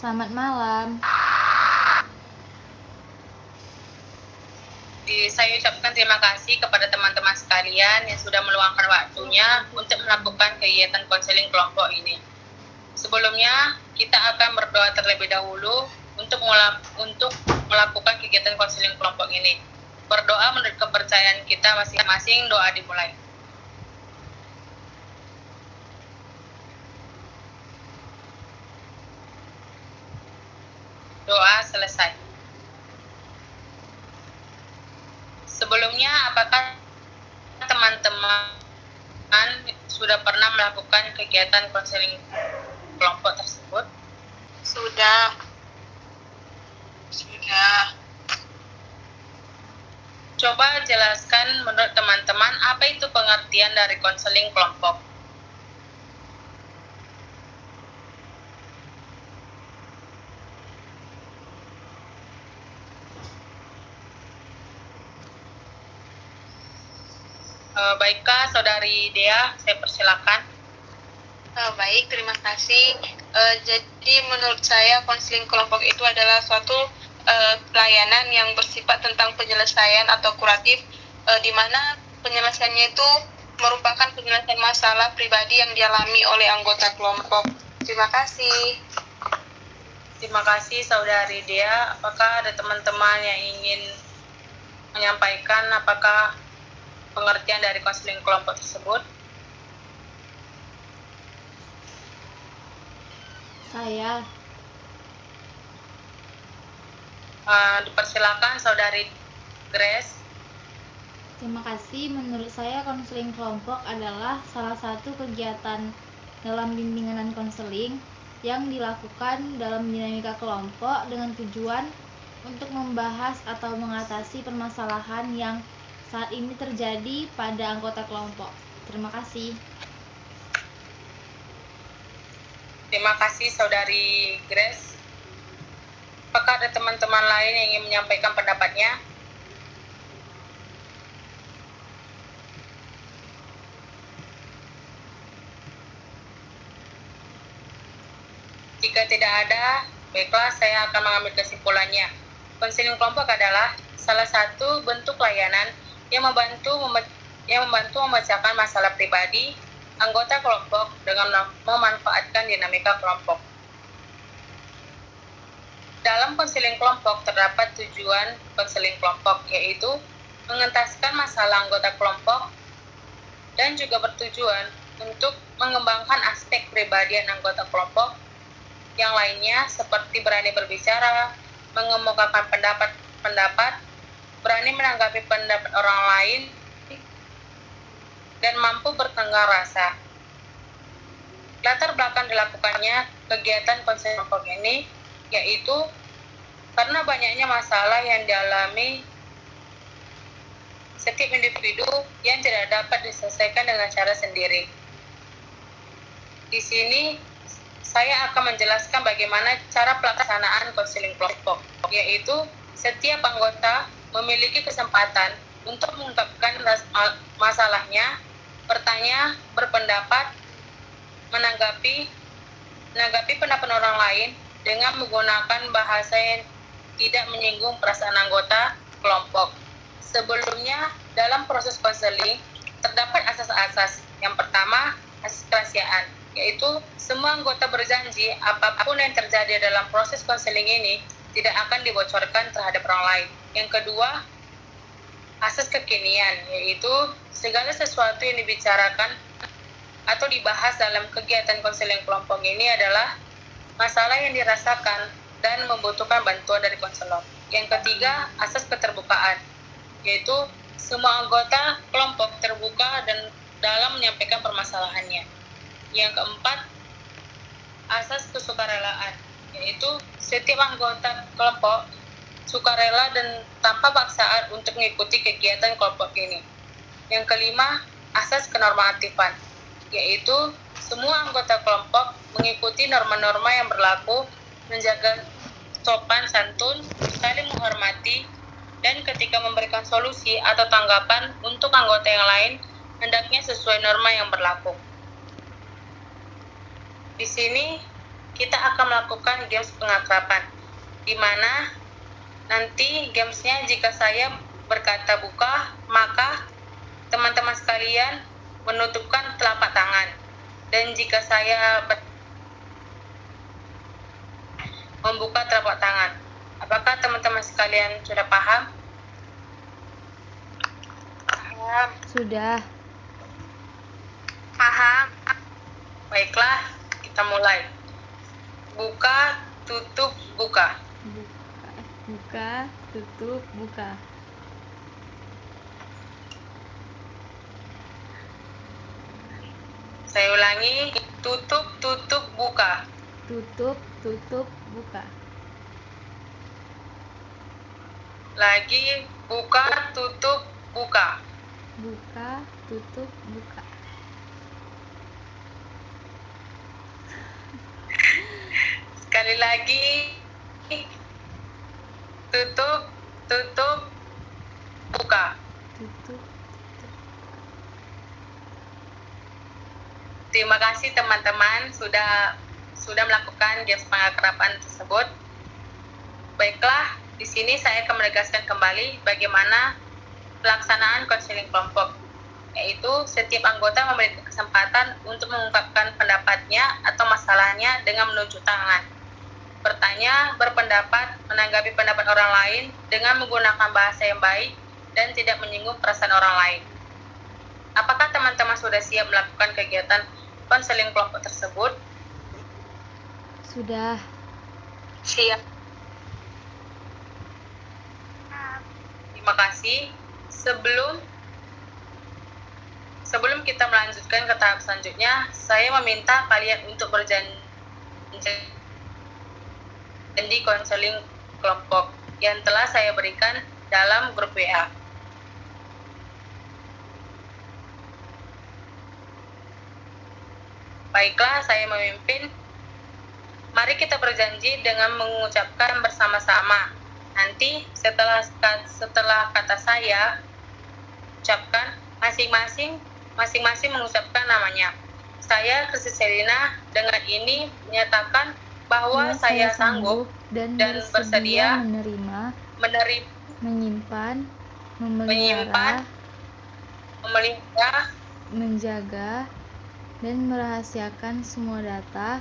selamat malam. Saya ucapkan terima kasih kepada teman-teman sekalian yang sudah meluangkan waktunya untuk melakukan kegiatan konseling kelompok ini. Sebelumnya, kita akan berdoa terlebih dahulu untuk melakukan kegiatan konseling kelompok ini. Berdoa menurut kepercayaan kita masing-masing, doa dimulai. Doa selesai. Sebelumnya, apakah teman-teman sudah pernah melakukan kegiatan konseling kelompok tersebut? Sudah. Coba jelaskan menurut teman-teman apa itu pengertian dari konseling kelompok. Baikkah Saudari Dea, saya persilakan. Baik, terima kasih. Jadi menurut saya konseling kelompok itu adalah suatu pelayanan yang bersifat tentang penyelesaian atau kuratif, di mana penyelesaiannya itu merupakan penyelesaian masalah pribadi yang dialami oleh anggota kelompok. Terima kasih. Terima kasih Saudari Dea. Apakah ada teman-teman yang ingin menyampaikan apakah pengertian dari konseling kelompok tersebut? Saya. Dipersilakan Saudari Grace. Terima kasih. Menurut saya konseling kelompok adalah salah satu kegiatan dalam bimbingan dan konseling yang dilakukan dalam dinamika kelompok dengan tujuan untuk membahas atau mengatasi permasalahan yang saat ini terjadi pada anggota kelompok. Terima kasih. Terima kasih Saudari Grace. Apakah ada teman-teman lain yang ingin menyampaikan pendapatnya? Jika tidak ada, baiklah saya akan mengambil kesimpulannya. Konseling kelompok adalah salah satu bentuk layanan yang membantu memecahkan masalah pribadi anggota kelompok dengan memanfaatkan dinamika kelompok. Dalam konseling kelompok terdapat tujuan konseling kelompok, yaitu mengentaskan masalah anggota kelompok dan juga bertujuan untuk mengembangkan aspek kepribadian anggota kelompok yang lainnya seperti berani berbicara, mengemukakan pendapat, berani menanggapi pendapat orang lain, dan mampu bertengkar rasa. Latar belakang dilakukannya kegiatan konseling kelompok ini yaitu karena banyaknya masalah yang dialami setiap individu yang tidak dapat diselesaikan dengan cara sendiri. Di sini saya akan menjelaskan bagaimana cara pelaksanaan konseling kelompok, yaitu setiap anggota memiliki kesempatan untuk mengungkapkan masalahnya, bertanya, berpendapat, menanggapi pendapat orang lain dengan menggunakan bahasa yang tidak menyinggung perasaan anggota kelompok. Sebelumnya, dalam proses konseling terdapat asas-asas. Yang pertama, asas kerahasiaan, yaitu semua anggota berjanji apapun yang terjadi dalam proses konseling ini tidak akan dibocorkan terhadap orang lain. Yang kedua, asas kekinian, yaitu segala sesuatu yang dibicarakan atau dibahas dalam kegiatan konseling kelompok ini adalah masalah yang dirasakan dan membutuhkan bantuan dari konselor. Yang ketiga, asas keterbukaan, yaitu semua anggota kelompok terbuka dan dalam menyampaikan permasalahannya. Yang keempat, asas kesukarelaan, yaitu setiap anggota kelompok sukarela dan tanpa paksaan untuk mengikuti kegiatan kelompok ini. Yang kelima, asas kenormatifan, yaitu semua anggota kelompok mengikuti norma-norma yang berlaku, menjaga sopan santun, saling menghormati, dan ketika memberikan solusi atau tanggapan untuk anggota yang lain, hendaknya sesuai norma yang berlaku. Di sini kita akan melakukan games pengakraban, di mana nanti gamesnya jika saya berkata buka, maka teman-teman sekalian menutupkan telapak tangan. Dan jika saya membuka telapak tangan. Apakah teman-teman sekalian sudah paham? Paham. Sudah. Paham. Baiklah, kita mulai. Buka, tutup, buka. Buka, tutup, buka. Saya ulangi, tutup, tutup, buka. Tutup, tutup, buka. Lagi, buka, tutup, buka. Buka, tutup, buka. Sekali lagi, tutup, tutup, buka. Tutup. Terima kasih teman-teman sudah melakukan games pengakraban tersebut. Baiklah, di sini saya akan menegaskan kembali bagaimana pelaksanaan konseling kelompok, yaitu setiap anggota memiliki kesempatan untuk mengungkapkan pendapatnya atau masalahnya dengan menunjuk tangan, bertanya, berpendapat, menanggapi pendapat orang lain dengan menggunakan bahasa yang baik dan tidak menyinggung perasaan orang lain. Apakah teman-teman sudah siap melakukan kegiatan konseling kelompok tersebut? Sudah. Siap. Terima kasih. Sebelum kita melanjutkan ke tahap selanjutnya, saya meminta kalian untuk berjanji konseling kelompok yang telah saya berikan dalam grup WA. Baiklah, saya memimpin. Mari kita berjanji dengan mengucapkan bersama-sama. Nanti setelah kata saya ucapkan, masing-masing mengucapkan namanya. Saya, Kristi Selina, dengan ini menyatakan bahwa saya sanggup dan bersedia menerima, menyimpan, memelihara, menjaga, dan merahasiakan semua data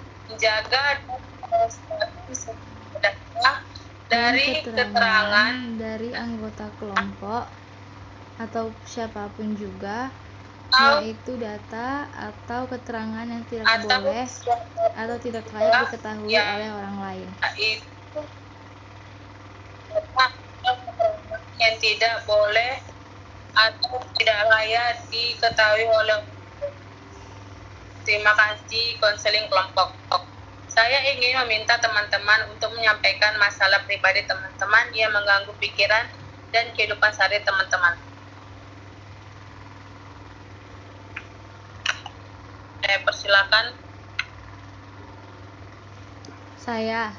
dari keterangan dari anggota kelompok atau siapapun juga, yaitu data atau keterangan yang tidak boleh atau tidak layak diketahui oleh orang lain. Itu yang tidak boleh atau tidak layak diketahui oleh. Terima kasih konseling kelompok. Saya ingin meminta teman-teman untuk menyampaikan masalah pribadi teman-teman yang mengganggu pikiran dan kehidupan sehari teman-teman. Saya persilakan. Saya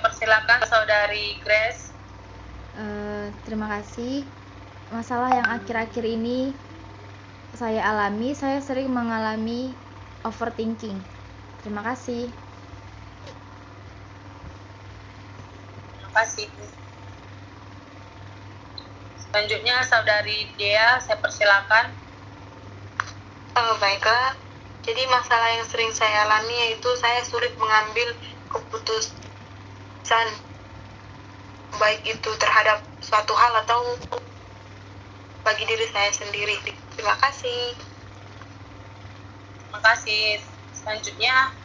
Persilakan Saudari Grace. Terima kasih. Masalah yang akhir-akhir ini saya alami, saya sering mengalami overthinking. Terima kasih. Terima kasih. Selanjutnya Saudari Dea, saya persilakan. Baiklah. Jadi masalah yang sering saya alami yaitu saya sulit mengambil keputusan, baik itu terhadap suatu hal atau bagi diri saya sendiri. Terima kasih. Terima kasih. Selanjutnya,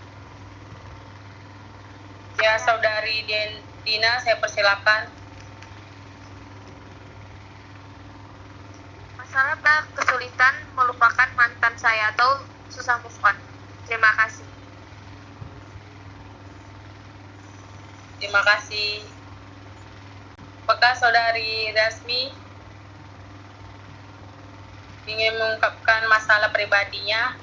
ya Saudari Dina, saya persilakan. Masalah kesulitan melupakan mantan saya atau susah move on. Terima kasih. Terima kasih. Apakah Saudari Rasmi ingin mengungkapkan masalah pribadinya?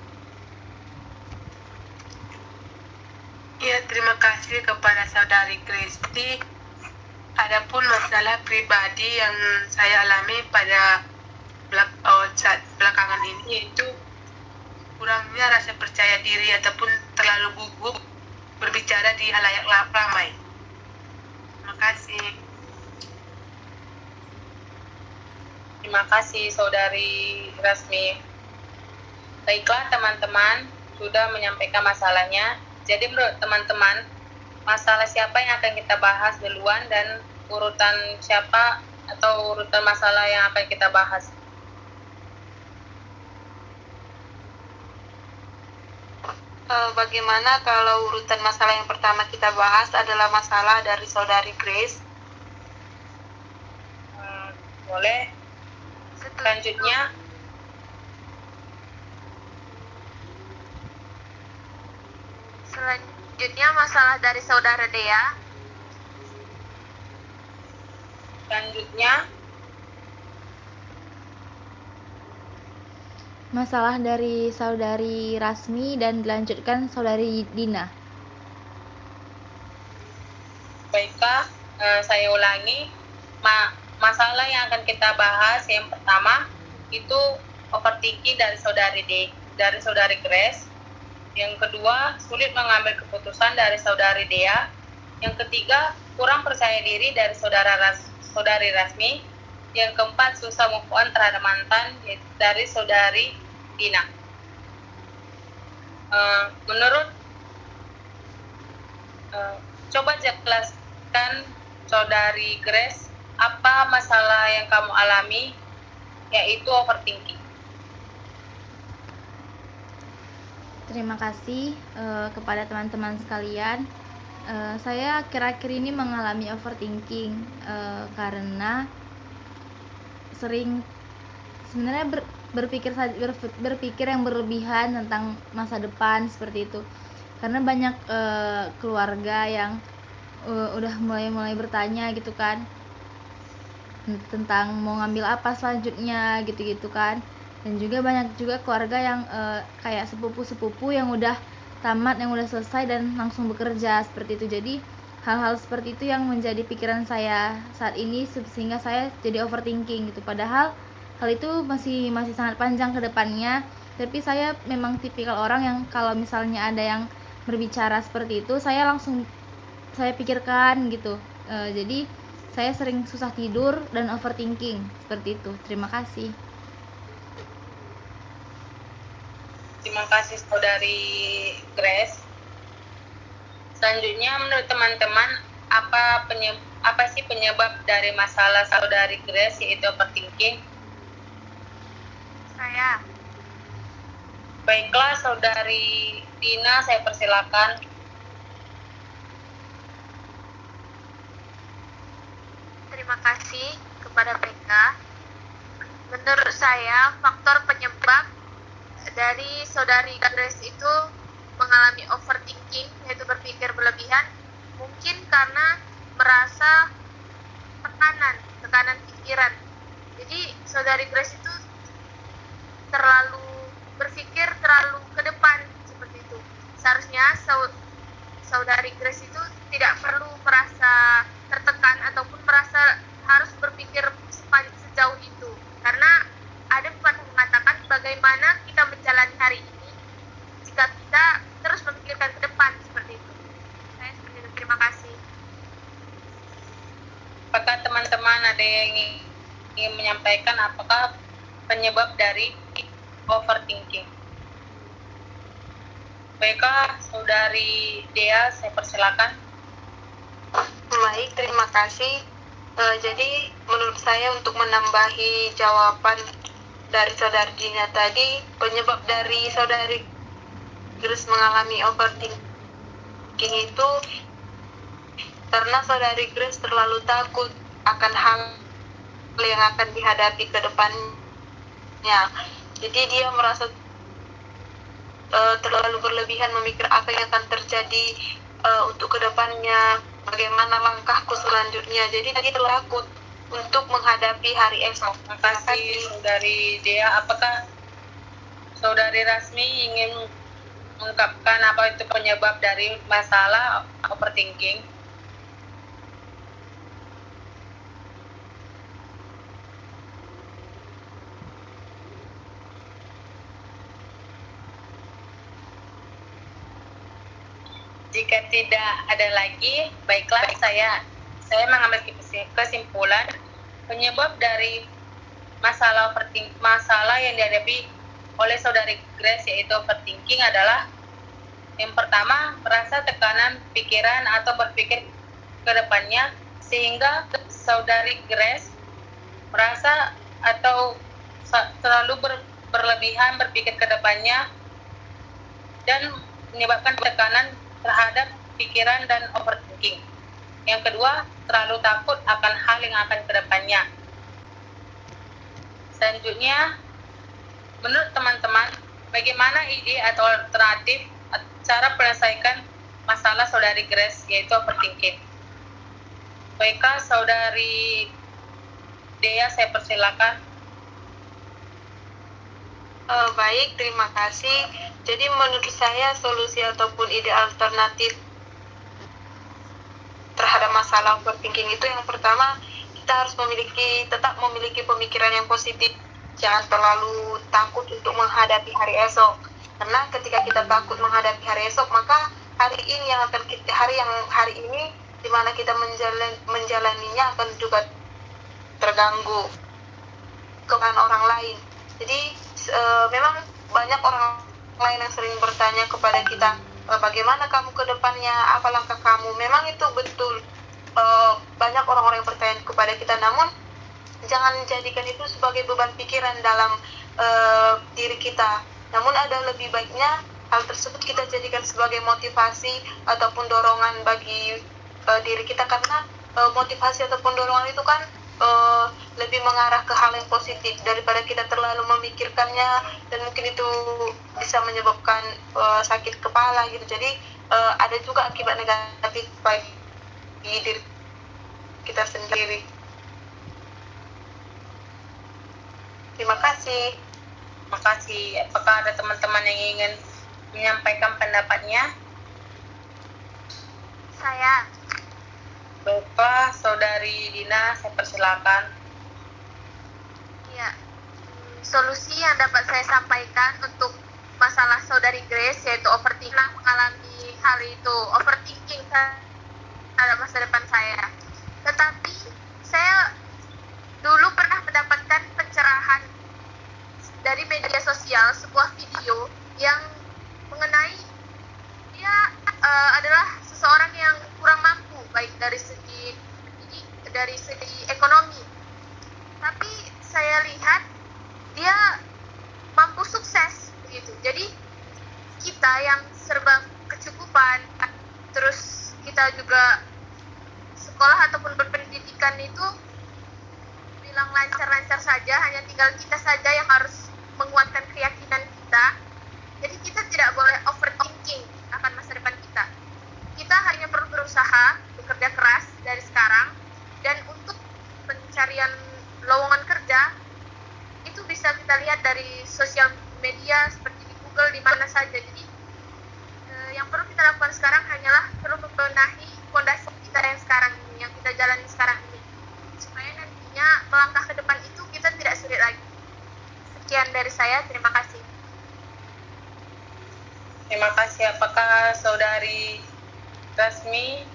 Ya, terima kasih kepada Saudari Kristi. Adapun masalah pribadi yang saya alami pada saat belakangan ini, yaitu kurangnya rasa percaya diri ataupun terlalu gugup berbicara di halayak ramai. Terima kasih. Terima kasih Saudari Rasmi. Baiklah teman-teman, sudah menyampaikan masalahnya. Jadi menurut teman-teman, masalah siapa yang akan kita bahas duluan dan urutan siapa atau urutan masalah yang akan kita bahas? Bagaimana kalau urutan masalah yang pertama kita bahas adalah masalah dari Saudari Grace? Boleh. Selanjutnya, masalah dari Saudara Dea. selanjutnya Masalah dari Saudari Rasmi dan dilanjutkan Saudari Dina. baiklah, saya ulangi. Masalah yang akan kita bahas yang pertama itu overthinking dari Saudari Grace. Yang kedua, sulit mengambil keputusan dari Saudari Dea. Yang ketiga, kurang percaya diri dari Saudari Rasmi. Yang keempat, susah move on terhadap mantan dari Saudari Dina. Coba jelaskan Saudari Grace, apa masalah yang kamu alami, yaitu overthinking. Terima kasih kepada teman-teman sekalian. Saya akhir-akhir ini mengalami overthinking karena sering sebenarnya berpikir yang berlebihan tentang masa depan seperti itu. Karena banyak keluarga yang udah mulai bertanya gitu kan, tentang mau ngambil apa selanjutnya gitu kan. Dan juga banyak juga keluarga yang kayak sepupu yang udah tamat, yang udah selesai dan langsung bekerja seperti itu. Jadi hal-hal seperti itu yang menjadi pikiran saya saat ini sehingga saya jadi overthinking gitu. Padahal hal itu masih sangat panjang ke depannya, tapi saya memang tipikal orang yang kalau misalnya ada yang berbicara seperti itu saya pikirkan gitu. Jadi saya sering susah tidur dan overthinking seperti itu. Terima kasih. Terima kasih Saudari Grace. Selanjutnya, menurut teman-teman, apa sih penyebab dari masalah Saudari Grace yaitu overthinking? Saya. Baiklah, Saudari Dina, saya persilakan. Terima kasih kepada PK. Menurut saya, faktor penyebab dari Saudari Grace itu mengalami overthinking, yaitu berpikir berlebihan, mungkin karena merasa tekanan pikiran. Jadi Saudari Grace itu berpikir terlalu ke depan seperti itu. Seharusnya Saudari Grace itu tidak perlu merasa tertekan ataupun merasa harus berpikir sejauh itu, karena ada pepatah mengatakan bagaimana kita menjalani hari ini jika kita terus memikirkan ke depan seperti itu. Saya seperti itu. Terima kasih. Apakah teman-teman ada yang ingin menyampaikan apakah penyebab dari overthinking? Baiklah, Saudari Dea, saya persilakan. Baik, terima kasih. Jadi menurut saya untuk menambahi jawaban dari Saudari Dina tadi, penyebab dari Saudari Grace mengalami overthinking itu karena Saudari Grace terlalu takut akan hal yang akan dihadapi ke depannya. Jadi dia merasa terlalu berlebihan memikir apa yang akan terjadi untuk kedepannya, bagaimana langkahku selanjutnya. Jadi dia takut untuk menghadapi hari esok. Terima kasih Saudari Dea. Apakah Saudari Rasmi ingin mengungkapkan apa itu penyebab dari masalah overthinking? Jika tidak ada lagi, baiklah saya mengambil kesimpulan penyebab dari masalah yang dihadapi oleh saudari Grace yaitu overthinking adalah yang pertama, merasa tekanan pikiran atau berpikir ke depannya sehingga saudari Grace merasa atau terlalu berlebihan berpikir ke depannya dan menyebabkan tekanan terhadap pikiran dan overthinking. Yang kedua, terlalu takut akan hal yang akan ke depannya. Selanjutnya, menurut teman-teman, bagaimana ide atau alternatif cara menyelesaikan masalah saudari Grace yaitu overthinking? Baiklah, saudari Dea, saya persilakan. Baik, terima kasih. Jadi menurut saya solusi ataupun ide alternatif terhadap masalah overthinking itu yang pertama, kita harus tetap memiliki pemikiran yang positif. Jangan terlalu takut untuk menghadapi hari esok. Karena ketika kita takut menghadapi hari esok, maka hari ini di mana kita menjalaninya akan juga terganggu kepada orang lain. Jadi memang banyak orang lain yang sering bertanya kepada kita, bagaimana kamu ke depannya, apa langkah kamu. Memang itu betul, banyak orang-orang yang bertanya kepada kita, namun jangan jadikan itu sebagai beban pikiran dalam diri kita. Namun ada lebih baiknya hal tersebut kita jadikan sebagai motivasi ataupun dorongan bagi diri kita, karena motivasi ataupun dorongan itu kan lebih mengarah ke hal yang positif daripada kita terlalu memikirkannya, dan mungkin itu bisa menyebabkan sakit kepala gitu. Jadi ada juga akibat negatif bagi diri kita sendiri. Terima kasih. Terima kasih. Apakah ada teman-teman yang ingin menyampaikan pendapatnya? Saya. Baiklah, saudari Dina, saya persilakan. Ya, solusi yang dapat saya sampaikan untuk masalah saudari Grace yaitu overthinking, mengalami hal itu, overthinking terhadap masa depan saya. Tetapi saya dulu pernah mendapatkan pencerahan dari media sosial, sebuah video yang mengenai dia adalah seseorang yang kurang mampu, baik dari segi ekonomi. Tapi saya lihat dia mampu sukses begitu. Jadi kita yang serba kecukupan, terus kita juga sekolah ataupun berpendidikan itu bilang lancar-lancar saja, hanya tinggal kita saja yang harus menguatkan keyakinan kita. Jadi kita tidak boleh overthinking akan masa depan kita. Kita hanya perlu berusaha, bekerja keras dari sekarang, dan untuk pencarian lowongan kerja itu bisa kita lihat dari sosial media seperti di Google, di mana saja. Jadi yang perlu kita lakukan sekarang hanyalah perlu membenahi fondasi kita yang sekarang ini, yang kita jalani sekarang ini, supaya nantinya melangkah ke depan itu kita tidak sulit lagi. Sekian dari saya, terima kasih. Terima kasih. Apakah saudari Rasmi?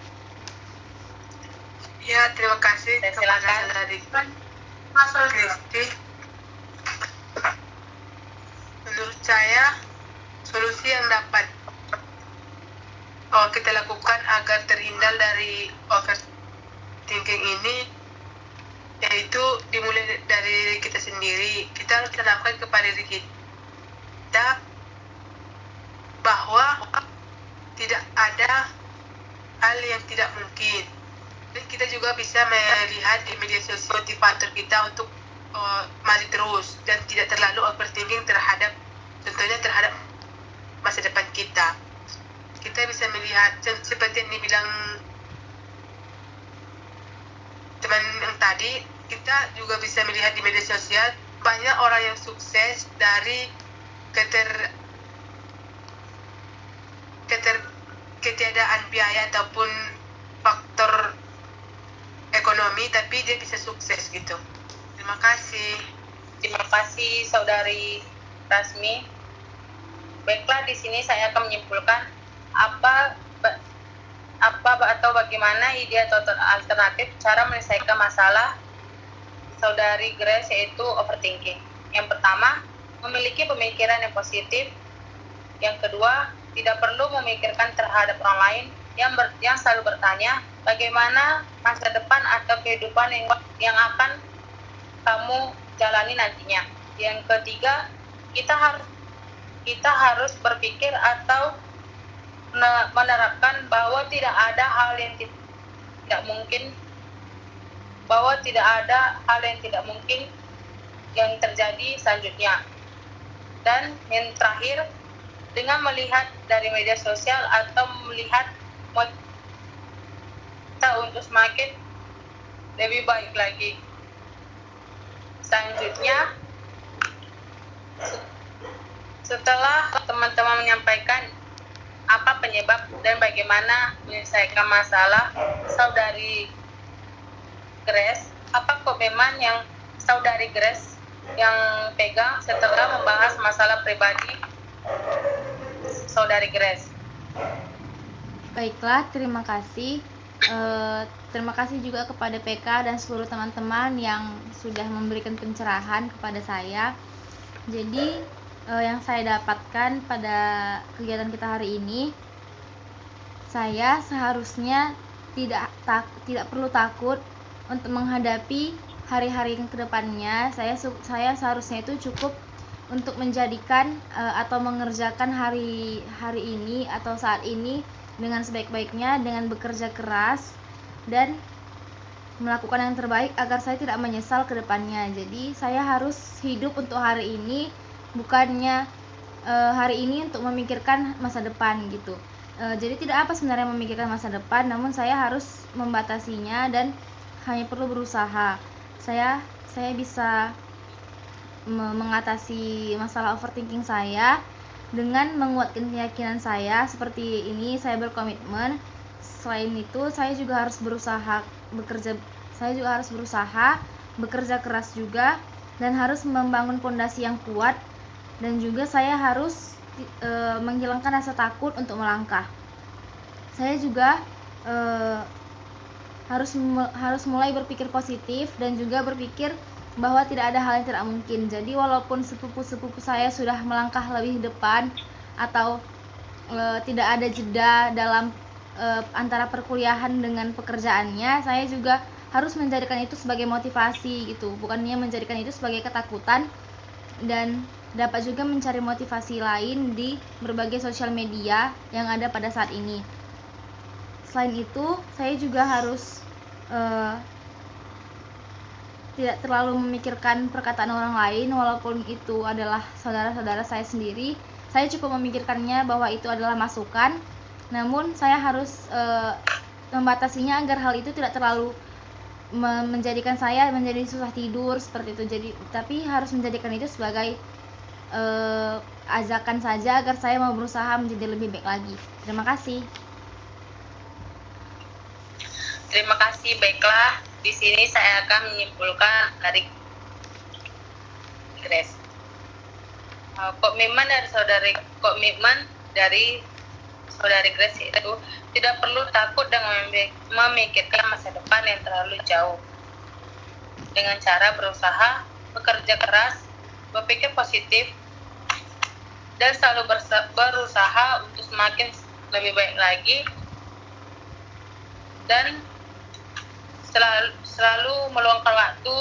Ya, terima kasih kepada saudari Kristi. Menurut saya, solusi yang dapat kita lakukan agar terhindar dari overthinking ini yaitu dimulai dari diri kita sendiri. Kita harus tanamkan kepada diri kita bahwa tidak ada hal yang tidak mungkin. Dan kita juga bisa melihat di media sosial motivator kita untuk maju terus dan tidak terlalu overthinking terhadap masa depan kita. Kita bisa melihat seperti yang dibilang teman yang tadi, kita juga bisa melihat di media sosial banyak orang yang sukses dari ketiadaan biaya ataupun faktor ekonomi, tapi dia bisa sukses gitu. Terima kasih. Terima kasih saudari Rasmi. Baiklah, di sini saya akan menyimpulkan apa atau bagaimana ide atau alternatif cara menyelesaikan masalah saudari Grace, yaitu overthinking. Yang pertama, memiliki pemikiran yang positif. Yang kedua, tidak perlu memikirkan terhadap orang lain, yang selalu bertanya bagaimana masa depan atau kehidupan yang akan kamu jalani nantinya. Yang ketiga, kita harus berpikir atau menerapkan bahwa tidak ada hal yang tidak mungkin yang terjadi selanjutnya. Dan yang terakhir, dengan melihat dari media sosial atau melihat kita untuk semakin lebih baik lagi. Selanjutnya, setelah teman-teman menyampaikan apa penyebab dan bagaimana menyelesaikan masalah saudari Grace, apa komitmen yang saudari Grace yang pegang setelah membahas masalah pribadi saudari Grace? Baiklah, terima kasih. Terima kasih juga kepada PK dan seluruh teman-teman yang sudah memberikan pencerahan kepada saya. Jadi yang saya dapatkan pada kegiatan kita hari ini, saya seharusnya tidak perlu takut untuk menghadapi hari-hari ke depannya. Saya seharusnya itu cukup untuk menjadikan atau mengerjakan hari ini atau saat ini dengan sebaik-baiknya, dengan bekerja keras dan melakukan yang terbaik agar saya tidak menyesal ke depannya. Jadi saya harus hidup untuk hari ini, bukannya hari ini untuk memikirkan masa depan gitu. Jadi tidak apa sebenarnya memikirkan masa depan, namun saya harus membatasinya dan hanya perlu berusaha. Saya bisa mengatasi masalah overthinking saya dengan menguatkan keyakinan saya. Seperti ini, saya berkomitmen. Selain itu, saya juga harus berusaha bekerja keras juga, dan harus membangun fondasi yang kuat, dan juga saya harus menghilangkan rasa takut untuk melangkah. Saya juga harus mulai berpikir positif dan juga berpikir bahwa tidak ada hal yang tidak mungkin. Jadi walaupun sepupu-sepupu saya sudah melangkah lebih depan atau tidak ada jeda dalam antara perkuliahan dengan pekerjaannya, saya juga harus menjadikan itu sebagai motivasi gitu, bukannya menjadikan itu sebagai ketakutan, dan dapat juga mencari motivasi lain di berbagai sosial media yang ada pada saat ini. Selain itu, saya juga harus tidak terlalu memikirkan perkataan orang lain, walaupun itu adalah saudara-saudara saya sendiri. Saya cukup memikirkannya bahwa itu adalah masukan, namun saya harus membatasinya agar hal itu tidak terlalu menjadikan saya menjadi susah tidur seperti itu. Jadi, tapi harus menjadikan itu sebagai ajakan saja agar saya mau berusaha menjadi lebih baik lagi. Terima kasih. Terima kasih. Baiklah, di sini saya akan menyimpulkan dari Grace. Komitmen dari saudari Grace itu tidak perlu takut dengan memikirkan masa depan yang terlalu jauh. Dengan cara berusaha, bekerja keras, berpikir positif, dan selalu berusaha untuk semakin lebih baik lagi, dan selalu meluangkan waktu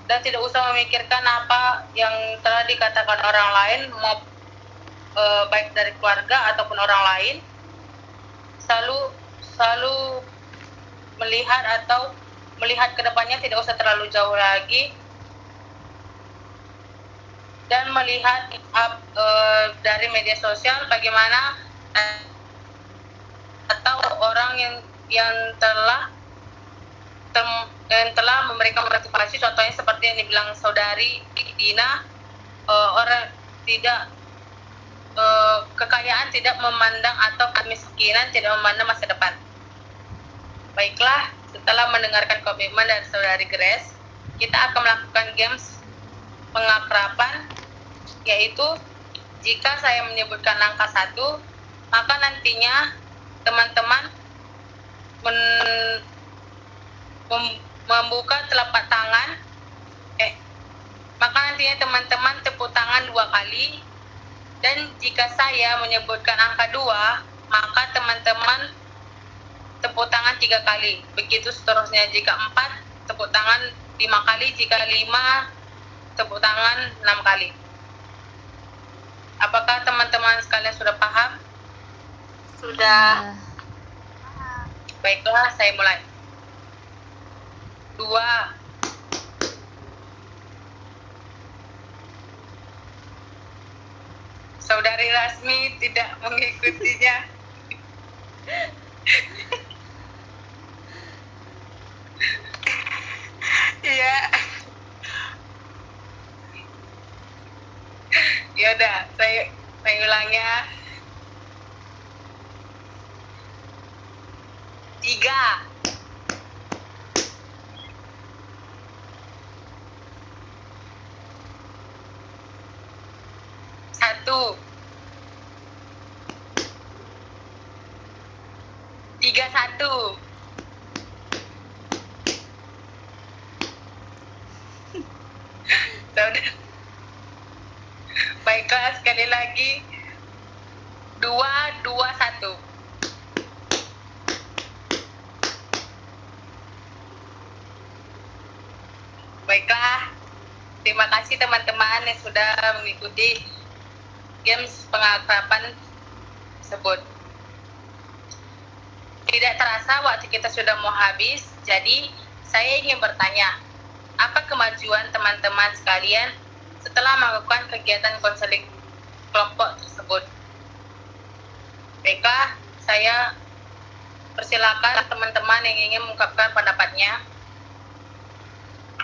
dan tidak usah memikirkan apa yang telah dikatakan orang lain, baik dari keluarga ataupun orang lain. Selalu melihat ke depannya, tidak usah terlalu jauh lagi, dan melihat dari media sosial bagaimana atau orang yang telah memberikan motivasi, contohnya seperti yang dibilang saudari Dina, orang tidak kekayaan tidak memandang atau kemiskinan tidak memandang masa depan. Baiklah, setelah mendengarkan komitmen dari saudari Grace, kita akan melakukan games pengakraban, yaitu jika saya menyebutkan angka 1, maka nantinya teman-teman membuka telapak tangan, maka nantinya teman-teman tepuk tangan 2 kali, dan jika saya menyebutkan angka 2, maka teman-teman tepuk tangan 3 kali. Begitu seterusnya. Jika 4, tepuk tangan 5 kali. Jika 5, tepuk tangan 6 kali. Apakah teman-teman sekalian sudah paham? Sudah. Baiklah, saya mulai. 2. Saudari Rasmi tidak mengikutinya. Iya. Ya udah, saya ulang ya. 3. 1. 31. Sudah. Baiklah, sekali lagi. 2, 2, 1. Baiklah. Terima kasih teman-teman yang sudah mengikuti games pengakraban tersebut. Tidak terasa waktu kita sudah mau habis, jadi saya ingin bertanya, apa kemajuan teman-teman sekalian setelah melakukan kegiatan konseling kelompok tersebut? Baiklah, saya persilakan teman-teman yang ingin mengungkapkan pendapatnya.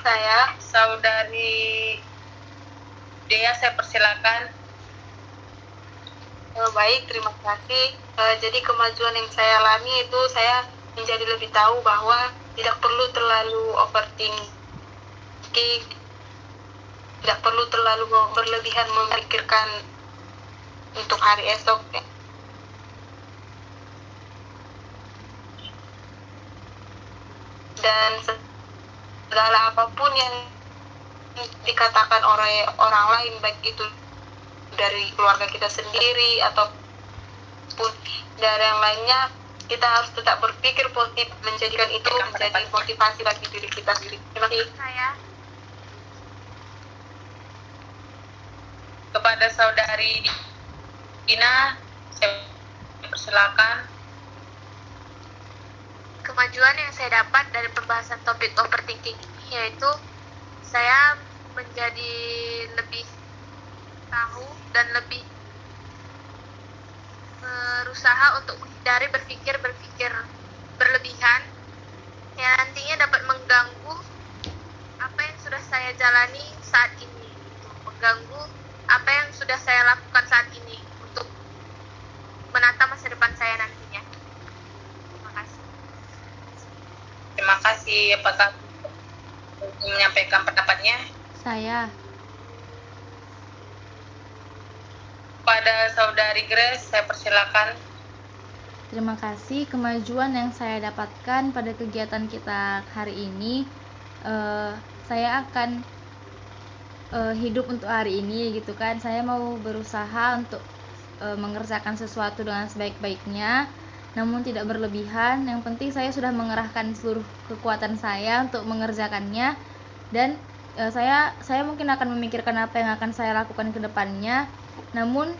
Saya. Saudari Dea, saya persilakan. Baik, terima kasih. Jadi kemajuan yang saya alami itu saya menjadi lebih tahu bahwa tidak perlu terlalu overthinking, tidak perlu terlalu berlebihan memikirkan untuk hari esok. Dan segala apapun yang dikatakan oleh orang lain, baik itu dari keluarga kita sendiri ataupun dari yang lainnya, kita harus tetap berpikir positif, menjadikan itu menjadi motivasi bagi diri kita sendiri. Terima kasih. Saya. Kepada saudari Dina, saya persilakan. Kemajuan yang saya dapat dari pembahasan topik overthinking ini yaitu saya menjadi lebih tahu dan lebih berusaha untuk menghindari berpikir berlebihan yang nantinya dapat mengganggu apa yang sudah saya jalani saat ini, mengganggu apa yang sudah saya lakukan saat ini untuk menata masa depan saya nantinya. Terima kasih. Terima kasih. Apakah menyampaikan pendapatnya? Saya. Pada saudari Grace, saya persilakan. Terima kasih. Kemajuan yang saya dapatkan pada kegiatan kita hari ini, saya akan hidup untuk hari ini gitu kan. Saya mau berusaha untuk mengerjakan sesuatu dengan sebaik-baiknya, namun tidak berlebihan. Yang penting saya sudah mengerahkan seluruh kekuatan saya untuk mengerjakannya, dan saya mungkin akan memikirkan apa yang akan saya lakukan ke depannya, namun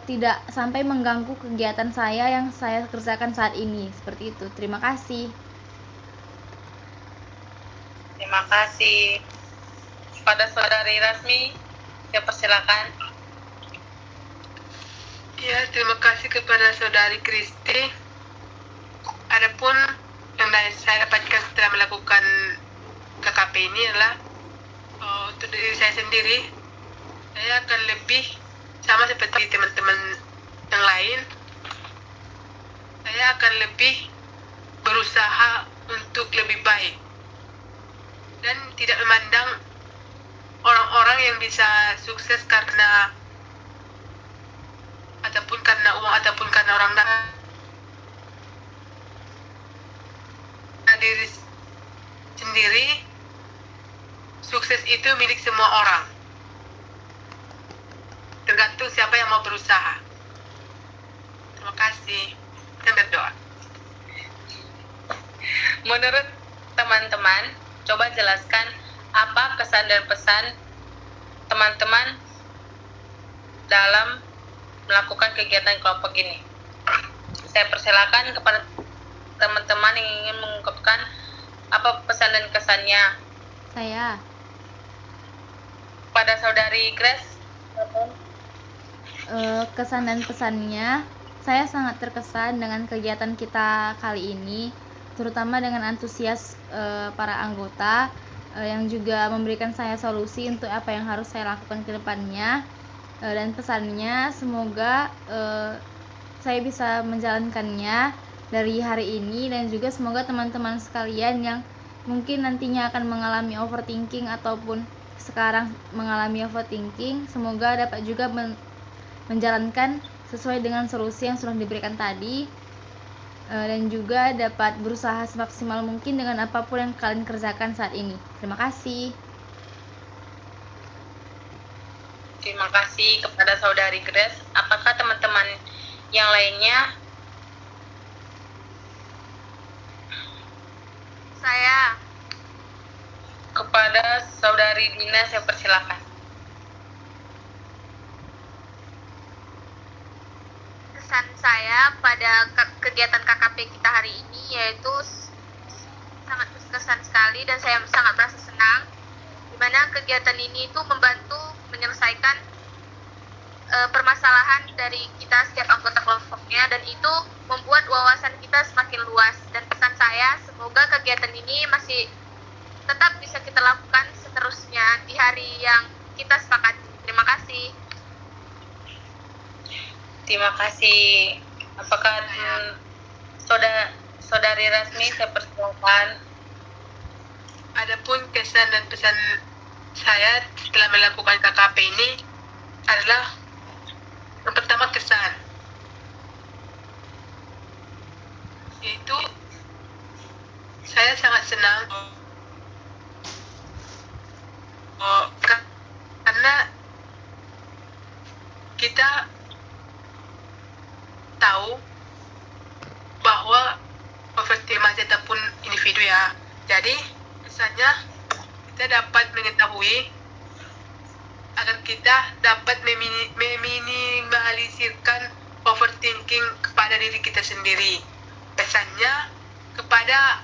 tidak sampai mengganggu kegiatan saya yang saya kerjakan saat ini. Seperti itu. Terima kasih. Terima kasih. Pada saudari Rasmi, saya persilakan. Ya, terima kasih kepada saudari Kristi. Adapun yang saya dapatkan setelah melakukan KKP ini adalah untuk diri saya sendiri, saya akan lebih sama seperti teman-teman yang lain. Saya akan lebih berusaha untuk lebih baik dan tidak memandang orang-orang yang bisa sukses karena ataupun karena uang ataupun karena orang lain. diri sendiri, sukses itu milik semua orang. Tergantung siapa yang mau berusaha. Terima kasih. Dan berdoa. Menurut teman-teman, coba jelaskan apa kesan dan pesan teman-teman dalam melakukan kegiatan kelompok ini. Saya persilakan kepada teman-teman yang ingin mengungkapkan apa pesan dan kesannya. Saya. Pada saudari Grace, Kesan dan pesannya, saya sangat terkesan dengan kegiatan kita kali ini, terutama dengan antusias para anggota yang juga memberikan saya solusi untuk apa yang harus saya lakukan ke depannya. Dan pesannya, semoga saya bisa menjalankannya dari hari ini, dan juga semoga teman-teman sekalian yang mungkin nantinya akan mengalami overthinking ataupun sekarang mengalami overthinking, semoga dapat juga menjalankan sesuai dengan solusi yang sudah diberikan tadi, dan juga dapat berusaha semaksimal mungkin dengan apapun yang kalian kerjakan saat ini. Terima kasih. terima kasih kepada saudari Grace. Apakah teman-teman yang lainnya? Saya. Kepada saudari Dina, saya persilakan. Kesan saya pada kegiatan KKP kita hari ini yaitu sangat berkesan sekali, dan saya sangat merasa senang di mana kegiatan ini itu membantu menyelesaikan permasalahan dari kita setiap anggota kelompoknya, dan itu membuat wawasan kita semakin luas. Dan pesan saya, semoga kegiatan ini masih tetap bisa kita lakukan seterusnya di hari yang kita sepakati. Terima kasih. Terima kasih. Apakah saudari Rasmi, saya persilakan. Adapun kesan dan pesan saya setelah melakukan KKP ini adalah yang pertama kesan, yaitu saya sangat senang karena kita tahu bahwa overtime ataupun individu ya, jadi misalnya kita dapat mengetahui agar kita dapat meminimalisirkan overthinking kepada diri kita sendiri. Pesannya kepada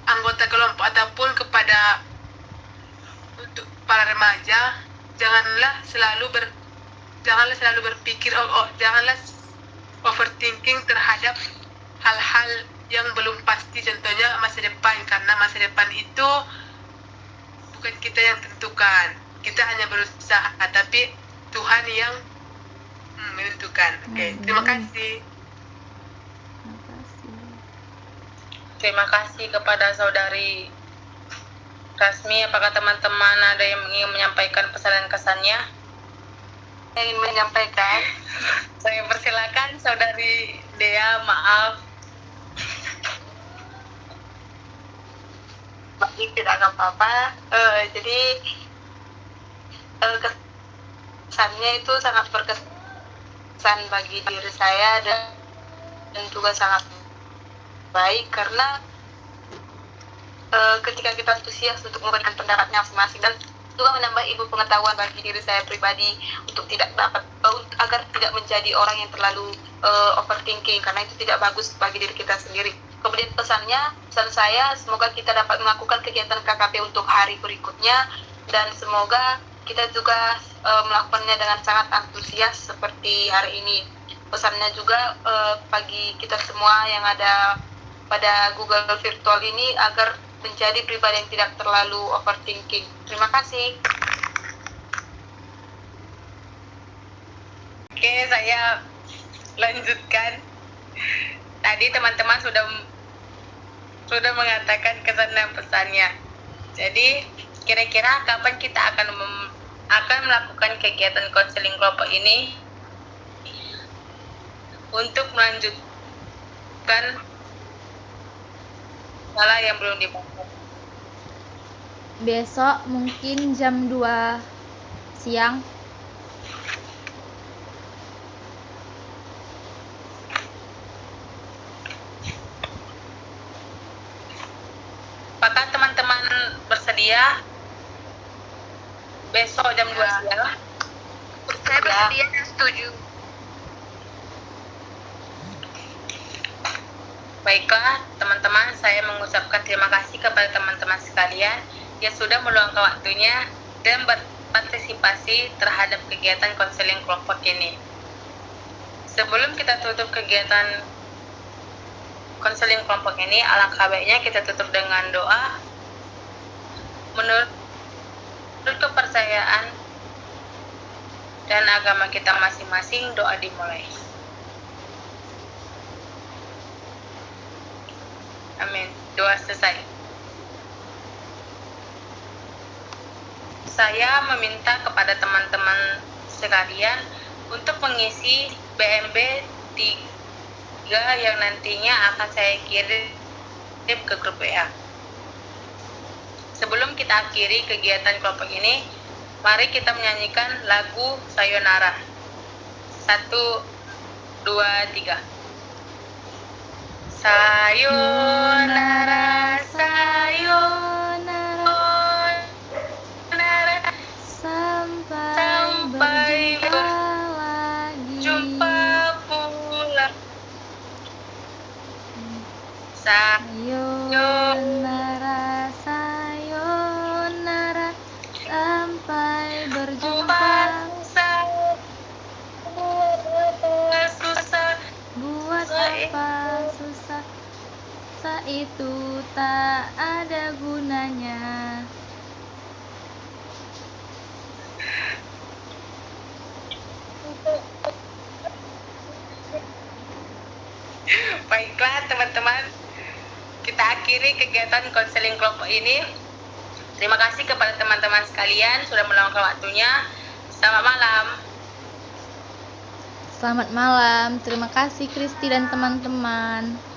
anggota kelompok ataupun kepada untuk para remaja, janganlah selalu berpikir janganlah overthinking terhadap hal-hal yang belum pasti, contohnya masa depan, karena masa depan itu bukan kita yang tentukan, kita hanya berusaha, tapi Tuhan yang menentukan. Oke, terima kasih. Terima kasih kepada saudari Rasmi. Apakah teman-teman ada yang ingin menyampaikan pesan dan kesannya? Ingin menyampaikan. Saya persilakan saudari Dea, maaf. Baik, tidak apa-apa. Jadi kesannya itu sangat berkesan bagi diri saya, dan juga sangat baik karena ketika kita antusias untuk memberikan pendapatnya masing-masing, dan juga menambah ilmu pengetahuan bagi diri saya pribadi untuk agar tidak menjadi orang yang terlalu overthinking, karena itu tidak bagus bagi diri kita sendiri. Kemudian pesan saya, semoga kita dapat melakukan kegiatan KKP untuk hari berikutnya, dan semoga kita juga melakukannya dengan sangat antusias seperti hari ini. Pesannya juga bagi kita semua yang ada pada Google Virtual ini agar menjadi pribadi yang tidak terlalu overthinking. Terima kasih. Oke, saya lanjutkan. Tadi teman-teman sudah mengatakan kesan dan pesannya. Jadi, kira-kira kapan kita akan melakukan kegiatan konseling kelompok ini untuk melanjutkan masalah yang belum dibahas. Besok mungkin jam 2 siang. Apakah teman-teman bersedia besok jam 2 siang? Saya bersedia dan setuju. Baiklah, teman-teman, saya mengucapkan terima kasih kepada teman-teman sekalian yang sudah meluangkan waktunya dan berpartisipasi terhadap kegiatan konseling kelompok ini. Sebelum kita tutup kegiatan konseling kelompok ini, alangkah baiknya kita tutup dengan doa. Menurut kepercayaan dan agama kita masing-masing, doa dimulai. Amin. Doa selesai. Saya meminta kepada teman-teman sekalian untuk mengisi BMB 3 yang nantinya akan saya kirim ke grup WA. Sebelum kita akhiri kegiatan kelompok ini, mari kita menyanyikan lagu Sayonara. 1, 2, 3. Sayonara, sayonara, Sampai berjumpa pula. Sayonara, sayonara, sampai berjumpa. Susah. Buat apa susah? Itu tak ada gunanya. Baiklah teman-teman, kita akhiri kegiatan konseling kelompok ini. Terima kasih kepada teman-teman sekalian sudah meluangkan waktunya. Selamat malam. Selamat malam. Terima kasih Kristi dan teman-teman.